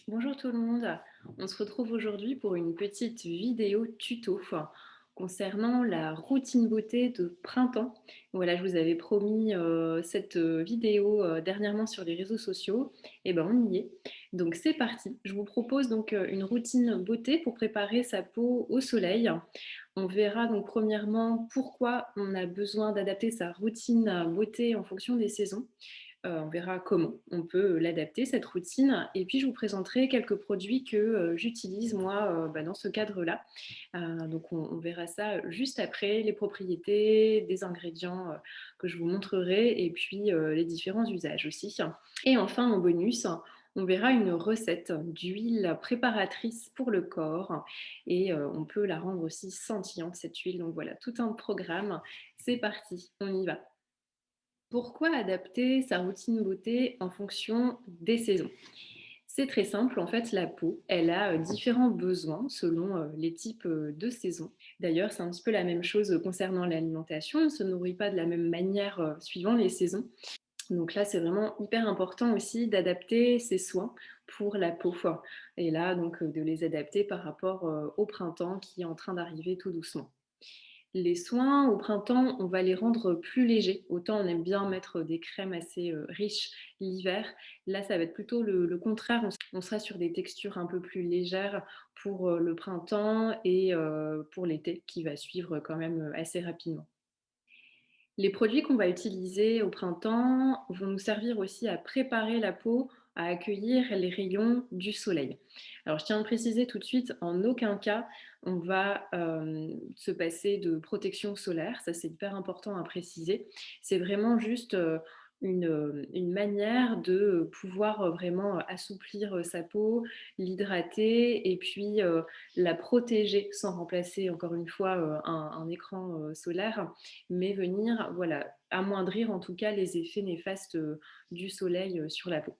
Bonjour tout le monde, on se retrouve aujourd'hui pour une petite vidéo tuto concernant la routine beauté de printemps. Voilà, je vous avais promis cette vidéo dernièrement sur les réseaux sociaux, et ben on y est. Donc c'est parti, je vous propose donc une routine beauté pour préparer sa peau au soleil. On verra donc premièrement pourquoi on a besoin d'adapter sa routine beauté en fonction des saisons. On verra comment on peut l'adapter, cette routine. Et puis, je vous présenterai quelques produits que j'utilise moi dans ce cadre-là. Donc, on verra ça juste après, les propriétés des ingrédients que je vous montrerai et puis les différents usages aussi. Et enfin, en bonus, on verra une recette d'huile préparatrice pour le corps et on peut la rendre aussi scintillante, cette huile. Donc voilà, tout un programme. C'est parti, on y va. Pourquoi adapter sa routine beauté en fonction des saisons? C'est très simple, en fait, la peau, elle a différents besoins selon les types de saisons. D'ailleurs, c'est un petit peu la même chose concernant l'alimentation, on ne se nourrit pas de la même manière suivant les saisons. Donc là, c'est vraiment hyper important aussi d'adapter ses soins pour la peau. Et là, donc, de les adapter par rapport au printemps qui est en train d'arriver tout doucement. Les soins au printemps, on va les rendre plus légers. Autant on aime bien mettre des crèmes assez riches l'hiver. Là, ça va être plutôt le contraire. On sera sur des textures un peu plus légères pour le printemps et pour l'été qui va suivre quand même assez rapidement. Les produits qu'on va utiliser au printemps vont nous servir aussi à préparer la peau à accueillir les rayons du soleil. Alors, je tiens à préciser tout de suite, en aucun cas, on va se passer de protection solaire. Ça, c'est hyper important à préciser. C'est vraiment juste une manière de pouvoir vraiment assouplir sa peau, l'hydrater et puis la protéger sans remplacer, encore une fois, un écran solaire, mais venir voilà, amoindrir en tout cas les effets néfastes du soleil sur la peau.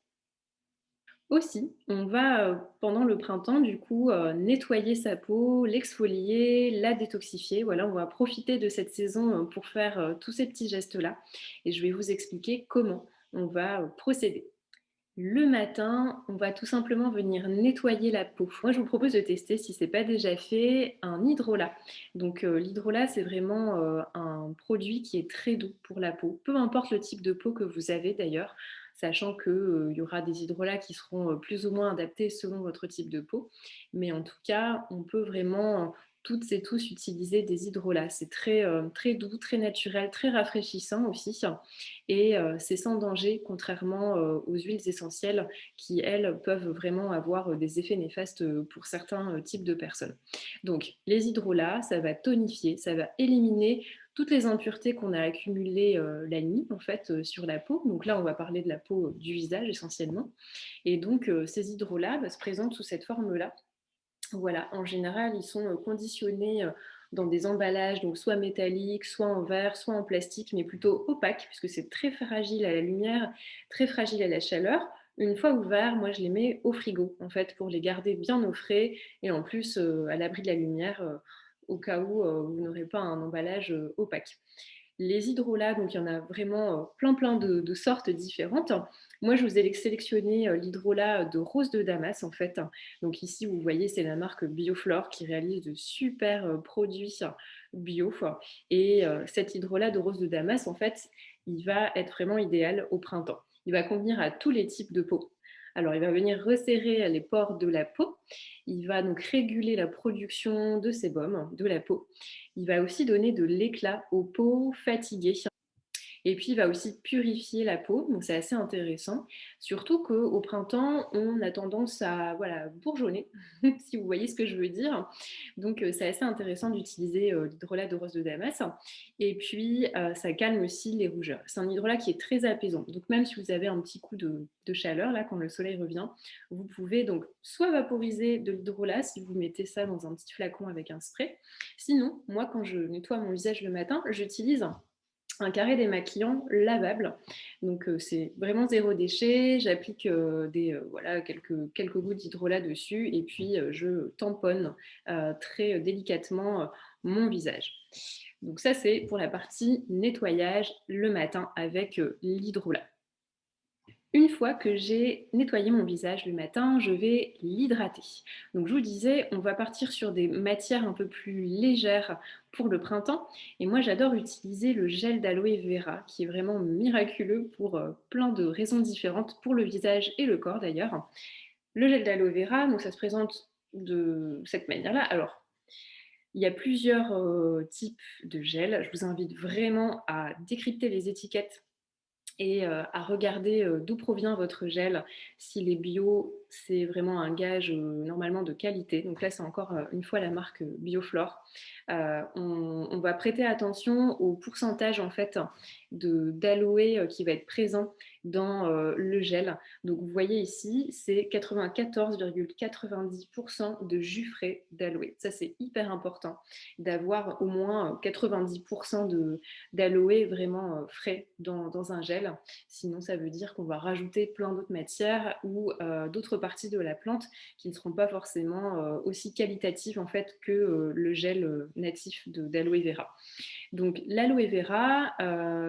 Aussi, on va pendant le printemps du coup nettoyer sa peau, l'exfolier, la détoxifier. Voilà, on va profiter de cette saison pour faire tous ces petits gestes-là et je vais vous expliquer comment on va procéder. Le matin, on va tout simplement venir nettoyer la peau. Moi, je vous propose de tester, si ce n'est pas déjà fait, un hydrolat. Donc, l'hydrolat, c'est vraiment un produit qui est très doux pour la peau, peu importe le type de peau que vous avez d'ailleurs, sachant qu'il y aura des hydrolats qui seront plus ou moins adaptés selon votre type de peau. Mais en tout cas, on peut vraiment toutes et tous utiliser des hydrolats. C'est très doux, très naturel, très rafraîchissant aussi. Et c'est sans danger, contrairement aux huiles essentielles qui, elles, peuvent vraiment avoir des effets néfastes pour certains types de personnes. Donc, les hydrolats, ça va tonifier, ça va éliminer toutes les impuretés qu'on a accumulées la nuit, en fait, sur la peau. Donc là, on va parler de la peau du visage essentiellement. Et donc, ces hydrolats se présentent sous cette forme-là. Voilà, en général, ils sont conditionnés dans des emballages, donc soit métalliques, soit en verre, soit en plastique, mais plutôt opaques, puisque c'est très fragile à la lumière, très fragile à la chaleur. Une fois ouverts, moi je les mets au frigo, en fait, pour les garder bien au frais et en plus à l'abri de la lumière, au cas où vous n'aurez pas un emballage opaque. Les hydrolats, donc il y en a vraiment plein de sortes différentes. Moi, je vous ai sélectionné l'hydrolat de rose de Damas, en fait. Donc ici, vous voyez, c'est la marque Bioflore qui réalise de super produits bio. Et cet hydrolat de rose de Damas, en fait, il va être vraiment idéal au printemps. Il va convenir à tous les types de peau. Alors, il va venir resserrer les pores de la peau. Il va donc réguler la production de sébum de la peau. Il va aussi donner de l'éclat aux peaux fatiguées. Et puis, il va aussi purifier la peau, donc c'est assez intéressant. Surtout qu'au printemps, on a tendance à voilà, bourgeonner, si vous voyez ce que je veux dire. Donc, c'est assez intéressant d'utiliser l'hydrolat de rose de Damas. Et puis, ça calme aussi les rougeurs. C'est un hydrolat qui est très apaisant. Donc, même si vous avez un petit coup de chaleur, là, quand le soleil revient, vous pouvez donc soit vaporiser de l'hydrolat si vous mettez ça dans un petit flacon avec un spray. Sinon, moi, quand je nettoie mon visage le matin, j'utilise un carré démaquillant lavable. Donc c'est vraiment zéro déchet. J'applique voilà, quelques gouttes d'hydrolat dessus et puis je tamponne très délicatement mon visage. Donc ça c'est pour la partie nettoyage le matin avec l'hydrolat. Une fois que j'ai nettoyé mon visage le matin, je vais l'hydrater. Donc je vous disais, on va partir sur des matières un peu plus légères pour le printemps. Et moi, j'adore utiliser le gel d'aloe vera, qui est vraiment miraculeux pour plein de raisons différentes, pour le visage et le corps d'ailleurs. Le gel d'aloe vera, donc ça se présente de cette manière-là. Alors, il y a plusieurs types de gel. Je vous invite vraiment à décrypter les étiquettes et à regarder d'où provient votre gel. S'il est bio, c'est vraiment un gage normalement de qualité. Donc là, c'est encore une fois la marque Bioflore. On va prêter attention au pourcentage en fait d'aloe qui va être présent dans le gel. Donc vous voyez ici, c'est 94,90% de jus frais d'aloe. Ça, c'est hyper important d'avoir au moins 90% d'aloe vraiment frais dans un gel. Sinon, ça veut dire qu'on va rajouter plein d'autres matières ou d'autres parties de la plante qui ne seront pas forcément aussi qualitatives en fait que le gel natif d'aloe vera. Donc l'aloe vera,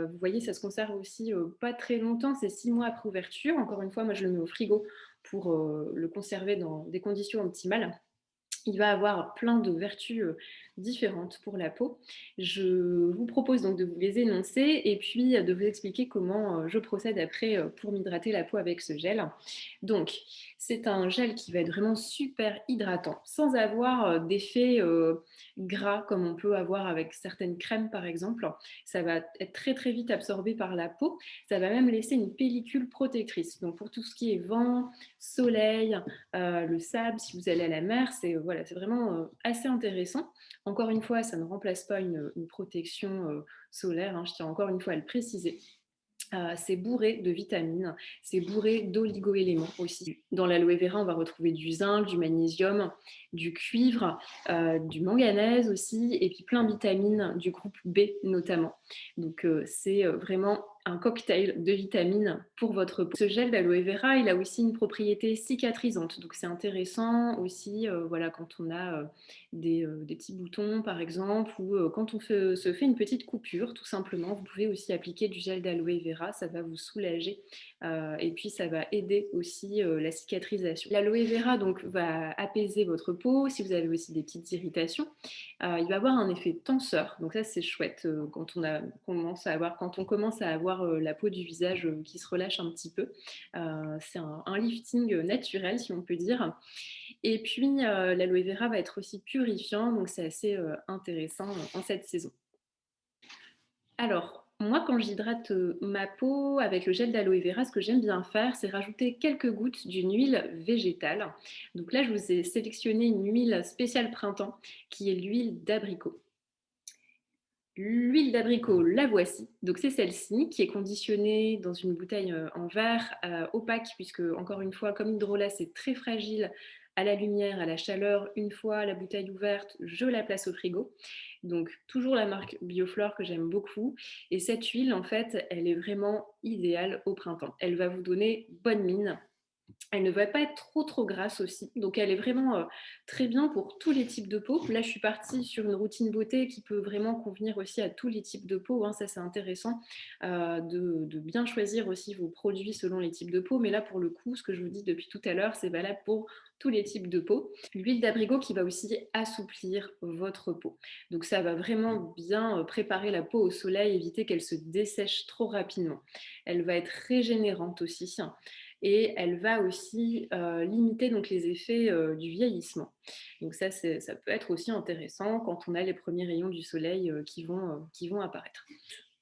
vous voyez, ça se conserve aussi pas très longtemps, c'est 6 mois après ouverture. Encore une fois, moi je le mets au frigo pour le conserver dans des conditions optimales. Il va avoir plein de vertus différentes pour la peau. Je vous propose donc de vous les énoncer et puis de vous expliquer comment je procède après pour m'hydrater la peau avec ce gel. Donc, c'est un gel qui va être vraiment super hydratant, sans avoir d'effet gras comme on peut avoir avec certaines crèmes par exemple. Ça va être très très vite absorbé par la peau. Ça va même laisser une pellicule protectrice. Donc, pour tout ce qui est vent, soleil, le sable, si vous allez à la mer, c'est voilà, c'est vraiment assez intéressant. Encore une fois, ça ne remplace pas une protection solaire, hein, je tiens encore une fois à le préciser. C'est bourré de vitamines, c'est bourré d'oligo-éléments aussi. Dans l'aloe vera, on va retrouver du zinc, du magnésium, du cuivre, du manganèse aussi, et puis plein de vitamines du groupe B notamment. Donc c'est vraiment un cocktail de vitamines pour votre peau. Ce gel d'aloe vera, il a aussi une propriété cicatrisante, donc c'est intéressant aussi, voilà, quand on a des petits boutons par exemple, ou quand on se fait une petite coupure, tout simplement, vous pouvez aussi appliquer du gel d'aloe vera, ça va vous soulager et puis ça va aider aussi la cicatrisation. L'aloe vera donc va apaiser votre peau si vous avez aussi des petites irritations. Il va avoir un effet tenseur, donc ça c'est chouette quand on commence à avoir la peau du visage qui se relâche un petit peu. C'est un lifting naturel si on peut dire. Et puis l'aloe vera va être aussi purifiant, donc c'est assez intéressant en cette saison. Alors, moi, quand j'hydrate ma peau avec le gel d'aloe vera, ce que j'aime bien faire, c'est rajouter quelques gouttes d'une huile végétale. Donc là, je vous ai sélectionné une huile spéciale printemps qui est l'huile d'abricot. L'huile d'abricot, la voici. Donc c'est celle-ci qui est conditionnée dans une bouteille en verre opaque, puisque encore une fois, comme l'hydrolat, c'est très fragile à la lumière, à la chaleur. Une fois la bouteille ouverte, je la place au frigo. Donc toujours la marque Bioflore que j'aime beaucoup. Et cette huile, en fait, elle est vraiment idéale au printemps. Elle va vous donner bonne mine. Elle ne va pas être trop grasse aussi, donc elle est vraiment très bien pour tous les types de peau. Là, je suis partie sur une routine beauté qui peut vraiment convenir aussi à tous les types de peau, hein. Ça, c'est intéressant de bien choisir aussi vos produits selon les types de peau. Mais là, pour le coup, ce que je vous dis depuis tout à l'heure, c'est valable pour tous les types de peau. L'huile d'abricot qui va aussi assouplir votre peau. Donc ça va vraiment bien préparer la peau au soleil, éviter qu'elle se dessèche trop rapidement. Elle va être régénérante aussi, hein, et elle va aussi limiter donc les effets du vieillissement. Donc ça peut être aussi intéressant quand on a les premiers rayons du soleil qui vont apparaître.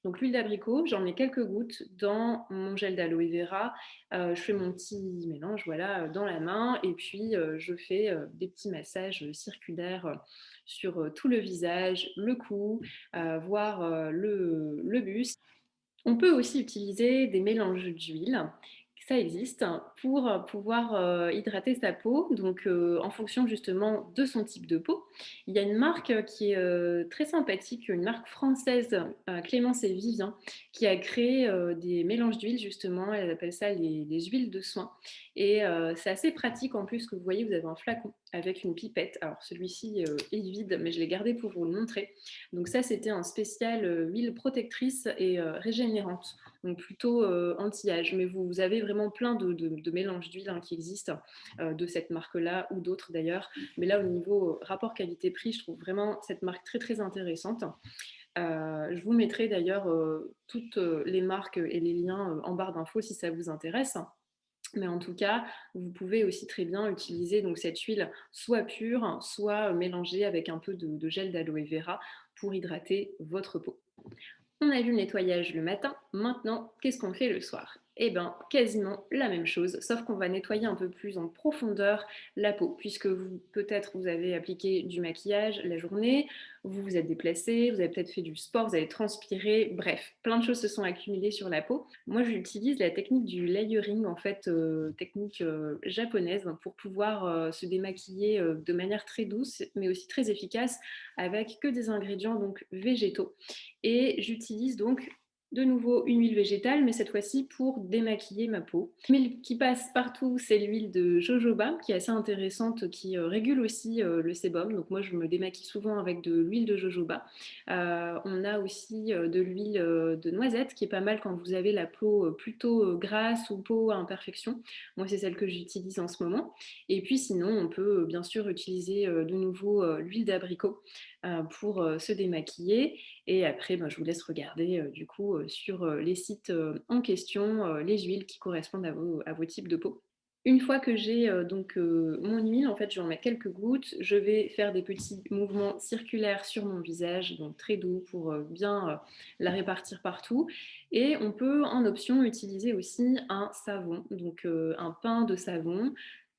Donc l'huile d'abricot, j'en ai quelques gouttes dans mon gel d'aloe vera. Je fais mon petit mélange voilà, dans la main et puis je fais des petits massages circulaires sur tout le visage, le cou, voire le buste. On peut aussi utiliser des mélanges d'huile, ça existe, pour pouvoir hydrater sa peau, donc en fonction justement de son type de peau. Il y a une marque qui est très sympathique, une marque française, Clémence et Vivien, qui a créé des mélanges d'huile justement, elle appelle ça les huiles de soin. et c'est assez pratique en plus que vous voyez, vous avez un flacon avec une pipette. Alors celui-ci, est vide, mais je l'ai gardé pour vous le montrer. Donc ça, c'était un spécial, huile protectrice et régénérante, donc plutôt, anti-âge. Mais vous avez vraiment plein de mélanges d'huile, hein, qui existent, de cette marque-là ou d'autres d'ailleurs. Mais là, au niveau, rapport qualité-prix, je trouve vraiment cette marque très, très intéressante. Je vous mettrai d'ailleurs, toutes, les marques et les liens, en barre d'infos si ça vous intéresse. Mais en tout cas, vous pouvez aussi très bien utiliser donc cette huile soit pure, soit mélangée avec un peu de gel d'aloe vera pour hydrater votre peau. On a vu le nettoyage le matin, maintenant, qu'est-ce qu'on fait le soir? Eh bien, quasiment la même chose, sauf qu'on va nettoyer un peu plus en profondeur la peau, puisque vous, peut-être, vous avez appliqué du maquillage la journée, vous vous êtes déplacé, vous avez peut-être fait du sport, vous avez transpiré, bref, plein de choses se sont accumulées sur la peau. Moi, j'utilise la technique du layering, en fait, technique japonaise, pour pouvoir se démaquiller de manière très douce, mais aussi très efficace, avec que des ingrédients donc végétaux. Et j'utilise donc de nouveau une huile végétale, mais cette fois-ci pour démaquiller ma peau. L'huile qui passe partout, c'est l'huile de jojoba, qui est assez intéressante, qui régule aussi le sébum. Donc moi, je me démaquille souvent avec de l'huile de jojoba. On a aussi de l'huile de noisette, qui est pas mal quand vous avez la peau plutôt grasse ou peau à imperfection. Moi, c'est celle que j'utilise en ce moment. Et puis sinon, on peut bien sûr utiliser de nouveau l'huile d'abricot pour se démaquiller. Et après, ben, je vous laisse regarder du coup sur les sites en question les huiles qui correspondent à vos types de peau. Une fois que j'ai donc mon huile, en fait, je vais en mettre quelques gouttes. Je vais faire des petits mouvements circulaires sur mon visage, donc très doux pour bien la répartir partout. Et on peut en option utiliser aussi un savon, donc un pain de savon.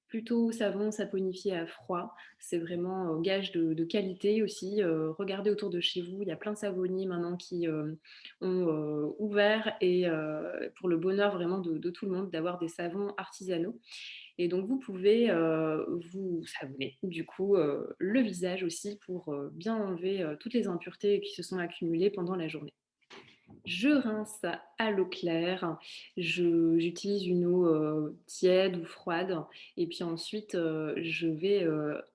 Plutôt savon saponifié à froid, c'est vraiment gage de qualité aussi. Regardez autour de chez vous, il y a plein de savonniers maintenant qui ont ouvert et pour le bonheur vraiment de tout le monde d'avoir des savons artisanaux. Et donc vous pouvez vous savonner du coup le visage aussi pour bien enlever toutes les impuretés qui se sont accumulées pendant la journée. Je rince à l'eau claire, j'utilise une eau tiède ou froide et puis ensuite je vais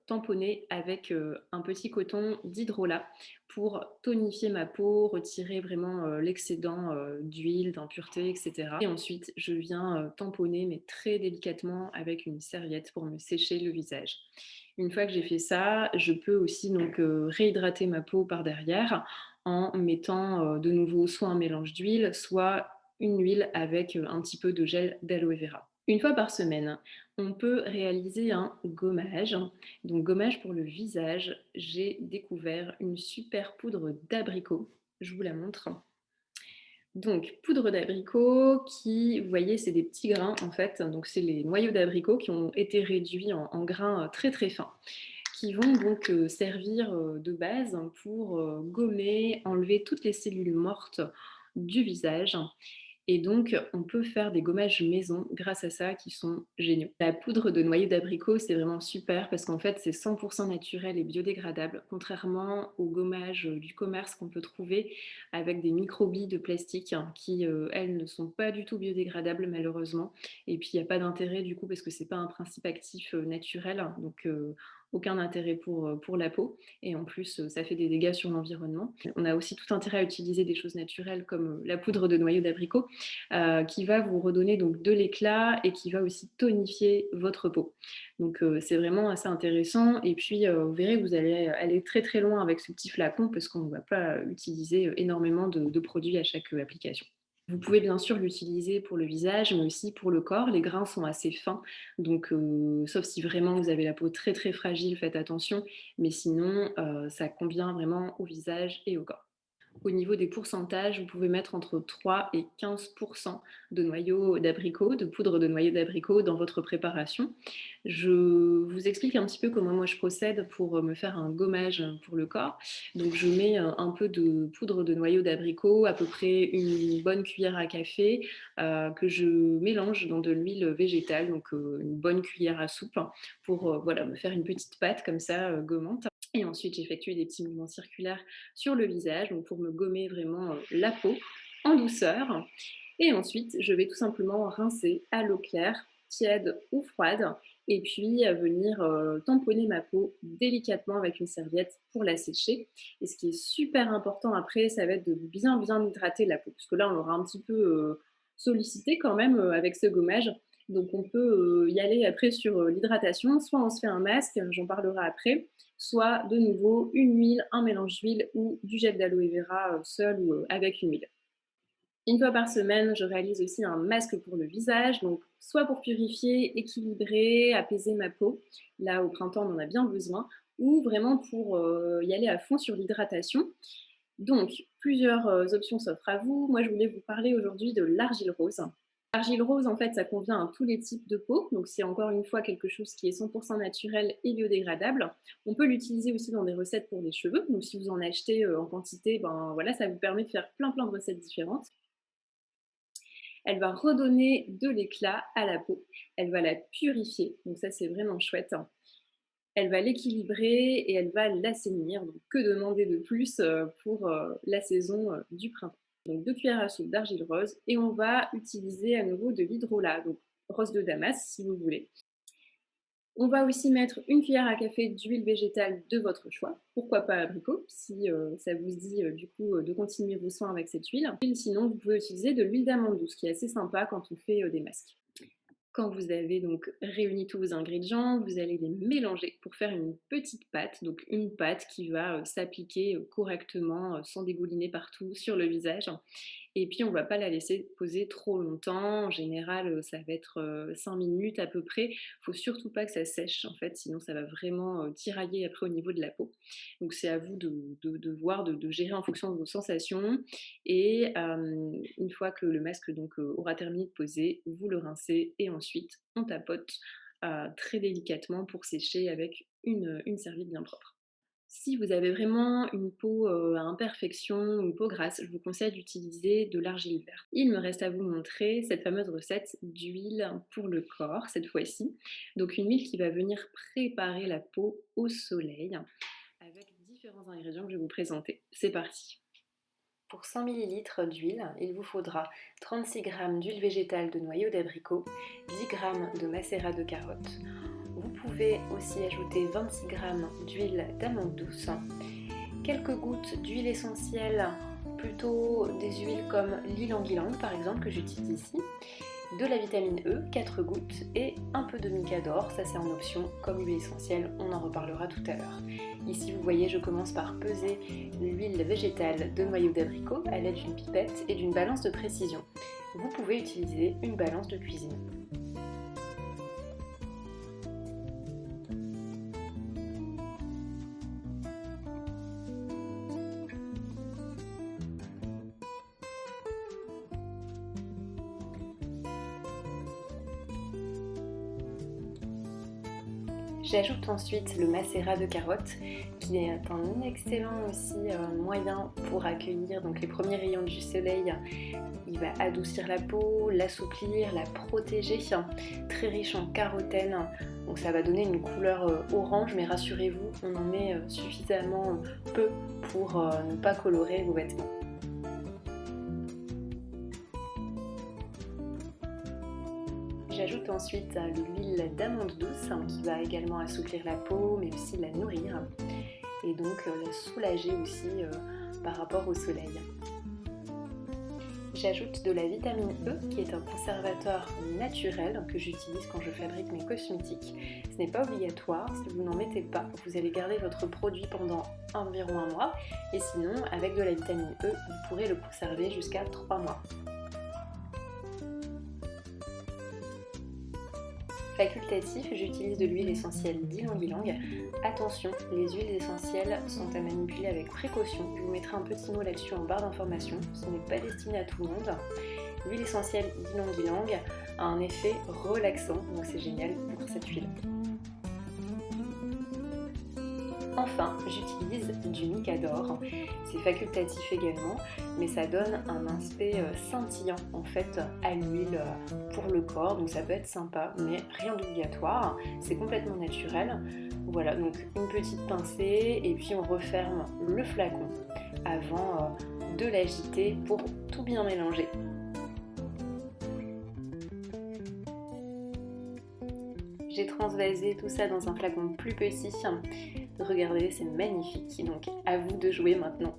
tamponner avec un petit coton d'hydrolat pour tonifier ma peau, retirer vraiment l'excédent d'huile, d'impureté, etc. Et ensuite je viens tamponner mais très délicatement avec une serviette pour me sécher le visage. Une fois que j'ai fait ça, je peux aussi donc réhydrater ma peau par derrière en mettant de nouveau soit un mélange d'huile, soit une huile avec un petit peu de gel d'aloe vera. Une fois par semaine, on peut réaliser un gommage. Donc gommage pour le visage, j'ai découvert une super poudre d'abricot. Je vous la montre. Donc, poudre d'abricot qui, vous voyez, c'est des petits grains en fait. Donc, c'est les noyaux d'abricot qui ont été réduits en grains très très fins, qui vont donc servir de base pour gommer, enlever toutes les cellules mortes du visage. Et donc, on peut faire des gommages maison grâce à ça qui sont géniaux. La poudre de noyau d'abricot, c'est vraiment super parce qu'en fait, c'est 100% naturel et biodégradable, contrairement aux gommages du commerce qu'on peut trouver avec des microbilles de plastique qui, elles, ne sont pas du tout biodégradables malheureusement. Et puis, il n'y a pas d'intérêt du coup parce que c'est pas un principe actif naturel. Donc, aucun intérêt pour la peau et en plus ça fait des dégâts sur l'environnement. On a aussi tout intérêt à utiliser des choses naturelles comme la poudre de noyau d'abricot qui va vous redonner donc de l'éclat et qui va aussi tonifier votre peau. Donc c'est vraiment assez intéressant et puis vous verrez que vous allez aller très très loin avec ce petit flacon parce qu'on ne va pas utiliser énormément de produits à chaque application. Vous pouvez bien sûr l'utiliser pour le visage, mais aussi pour le corps. Les grains sont assez fins, donc sauf si vraiment vous avez la peau très très fragile, faites attention. Mais sinon, ça convient vraiment au visage et au corps. Au niveau des pourcentages, vous pouvez mettre entre 3 et 15% de noyaux d'abricot, de poudre de noyau d'abricot dans votre préparation. Je vous explique un petit peu comment moi je procède pour me faire un gommage pour le corps. Donc je mets un peu de poudre de noyau d'abricot, à peu près une bonne cuillère à café, que je mélange dans de l'huile végétale, donc une bonne cuillère à soupe, pour voilà, me faire une petite pâte comme ça, gommante. Et ensuite, j'effectue des petits mouvements circulaires sur le visage, donc pour me gommer vraiment la peau en douceur. Et ensuite, je vais tout simplement rincer à l'eau claire tiède ou froide, et puis venir tamponner ma peau délicatement avec une serviette pour la sécher. Et ce qui est super important après, ça va être de bien bien hydrater la peau, parce que là on l'aura un petit peu sollicité quand même avec ce gommage. Donc on peut y aller après sur l'hydratation, soit on se fait un masque, j'en parlerai après, soit de nouveau une huile, un mélange d'huile ou du gel d'aloe vera seul ou avec une huile. Une fois par semaine, je réalise aussi un masque pour le visage, donc soit pour purifier, équilibrer, apaiser ma peau, là au printemps on en a bien besoin, ou vraiment pour y aller à fond sur l'hydratation. Donc, plusieurs options s'offrent à vous. Moi, je voulais vous parler aujourd'hui de l'argile rose. L'argile rose, en fait, ça convient à tous les types de peau. Donc, c'est encore une fois quelque chose qui est 100% naturel et biodégradable. On peut l'utiliser aussi dans des recettes pour les cheveux. Donc, si vous en achetez en quantité, ben voilà, ça vous permet de faire plein de recettes différentes. Elle va redonner de l'éclat à la peau. Elle va la purifier. Donc, ça, c'est vraiment chouette. Elle va l'équilibrer et elle va l'assainir. Donc, que demander de plus pour la saison du printemps. Donc 2 cuillères à soupe d'argile rose et on va utiliser à nouveau de l'hydrolat, donc rose de Damas si vous voulez. On va aussi mettre une cuillère à café d'huile végétale de votre choix. Pourquoi pas abricot si ça vous dit du coup de continuer vos soins avec cette huile. Sinon, vous pouvez utiliser de l'huile d'amande douce qui est assez sympa quand on fait des masques. Quand vous avez donc réuni tous vos ingrédients, vous allez les mélanger pour faire une petite pâte, donc une pâte qui va s'appliquer correctement sans dégouliner partout sur le visage. Et puis on ne va pas la laisser poser trop longtemps. En général, ça va être 5 minutes à peu près. Il ne faut surtout pas que ça sèche en fait, sinon ça va vraiment tirailler après au niveau de la peau. Donc c'est à vous de voir, de gérer en fonction de vos sensations. Et une fois que le masque donc aura terminé de poser, vous le rincez et ensuite on tapote très délicatement pour sécher avec une serviette bien propre. Si vous avez vraiment une peau à imperfection, une peau grasse, je vous conseille d'utiliser de l'argile verte. Il me reste à vous montrer cette fameuse recette d'huile pour le corps, cette fois-ci. Donc une huile qui va venir préparer la peau au soleil avec différents ingrédients que je vais vous présenter. C'est parti. Pour 100 ml d'huile, il vous faudra 36 g d'huile végétale de noyau d'abricot, 10 g de macérat de carotte. Vous pouvez aussi ajouter 26 g d'huile d'amande douce, quelques gouttes d'huile essentielle, plutôt des huiles comme l'ylang-ylang par exemple que j'utilise ici, de la vitamine E, 4 gouttes et un peu de mica d'or, ça c'est en option, comme huile essentielle, on en reparlera tout à l'heure. Ici vous voyez je commence par peser l'huile végétale de noyau d'abricot à l'aide d'une pipette et d'une balance de précision. Vous pouvez utiliser une balance de cuisine. J'ajoute ensuite le macérat de carotte qui est un excellent aussi moyen pour accueillir donc les premiers rayons du soleil. Il va adoucir la peau, l'assouplir, la protéger, très riche en carotène, donc ça va donner une couleur orange, mais rassurez-vous, on en met suffisamment peu pour ne pas colorer vos vêtements. J'ajoute ensuite l'huile d'amande douce qui va également assouplir la peau mais aussi la nourrir et donc la soulager aussi par rapport au soleil. J'ajoute de la vitamine E qui est un conservateur naturel que j'utilise quand je fabrique mes cosmétiques. Ce n'est pas obligatoire, si vous n'en mettez pas, vous allez garder votre produit pendant environ 1 mois et sinon avec de la vitamine E vous pourrez le conserver jusqu'à 3 mois. Facultatif, j'utilise de l'huile essentielle d'ylang-ylang. Attention, les huiles essentielles sont à manipuler avec précaution. Je vous mettrai un petit mot là-dessus en barre d'informations. Ce n'est pas destiné à tout le monde. L'huile essentielle d'ylang-ylang a un effet relaxant, donc c'est génial pour cette huile. Enfin, j'utilise du mica d'or, c'est facultatif également, mais ça donne un aspect scintillant en fait à l'huile pour le corps, donc ça peut être sympa, mais rien d'obligatoire, c'est complètement naturel. Voilà, donc une petite pincée et puis on referme le flacon avant de l'agiter pour tout bien mélanger. j'ai transvasé tout ça dans un flacon plus petit. Regardez, c'est magnifique, donc à vous de jouer maintenant.